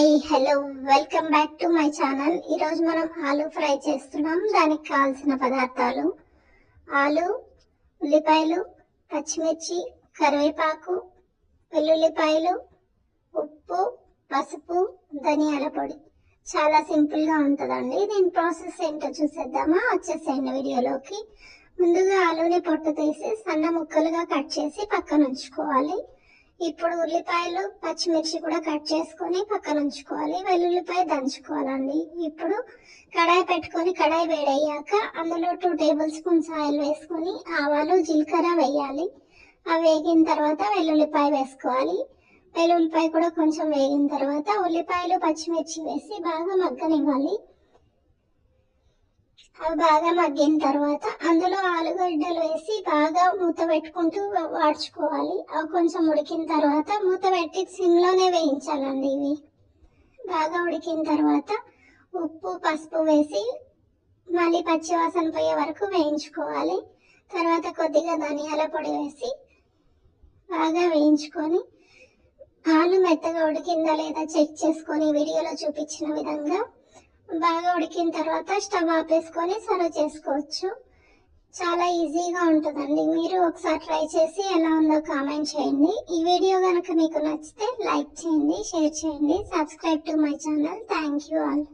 Hi hello welcome back to my channel. ఈరోజు మనం ఆలు ఫ్రై చేస్తున్నాం. దానికి కావాల్సిన పదార్థాలు: ఆలు, ఉల్లిపాయలు, పచ్చిమిర్చి, కరివేపాకు, వెల్లుల్లిపాయలు, ఉప్పు, పసుపు, ధనియాల పొడి. చాలా సింపుల్గా ఉంటుందండి. దీని ప్రాసెస్ ఏంటో చూసేద్దామా? వచ్చేసేయండి వీడియోలోకి. ముందుగా ఆలుని పొట్టు తీసి సన్న ముక్కలుగా కట్ చేసి పక్కన ఉంచుకోవాలి. ఇప్పుడు ఉల్లిపాయలు, పచ్చిమిర్చి కూడా కట్ చేసుకొని పక్కన ఉంచుకోవాలి. వెల్లుల్లిపాయ దంచుకోవాలండి. ఇప్పుడు కడాయి పెట్టుకొని కడాయి వేడయ్యాక అందులో 2 టేబుల్ స్పూన్స్ ఆయిల్ వేసుకొని ఆవాలు, జీలకర్ర వేయాలి. అవి వేగిన తర్వాత వెల్లుల్లిపాయ వేసుకోవాలి. వెల్లుల్లిపాయ కూడా కొంచెం వేగిన తర్వాత ఉల్లిపాయలు, పచ్చిమిర్చి వేసి బాగా మగ్గనివ్వాలి. అవి బాగా మగ్గిన తర్వాత అందులో ఆలుగడ్డలు వేసి బాగా మూత పెట్టుకుంటూ వాడ్చుకోవాలి. అవి కొంచెం ఉడికిన తర్వాత మూత పెట్టి సిమ్లోనే వేయించాలండి. ఇవి బాగా ఉడికిన తర్వాత ఉప్పు, పసుపు వేసి మళ్ళీ పచ్చివాసన పోయే వరకు వేయించుకోవాలి. తర్వాత కొద్దిగా ధనియాల పొడి వేసి బాగా వేయించుకొని ఆలు మెత్తగా ఉడికిందా లేదా చెక్ చేసుకొని వీడియోలో చూపించిన విధంగా బాగా ఉడికిన తర్వాత స్టవ్ ఆపేసుకొని సర్వ్ చేసుకోవచ్చు. చాలా ఈజీగా ఉంటుందండి. మీరు ఒకసారి ట్రై చేసి ఎలా ఉందో కామెంట్ చేయండి. ఈ వీడియో కనుక మీకు నచ్చితే లైక్ చేయండి, షేర్ చేయండి, subscribe to my channel. Thank you all.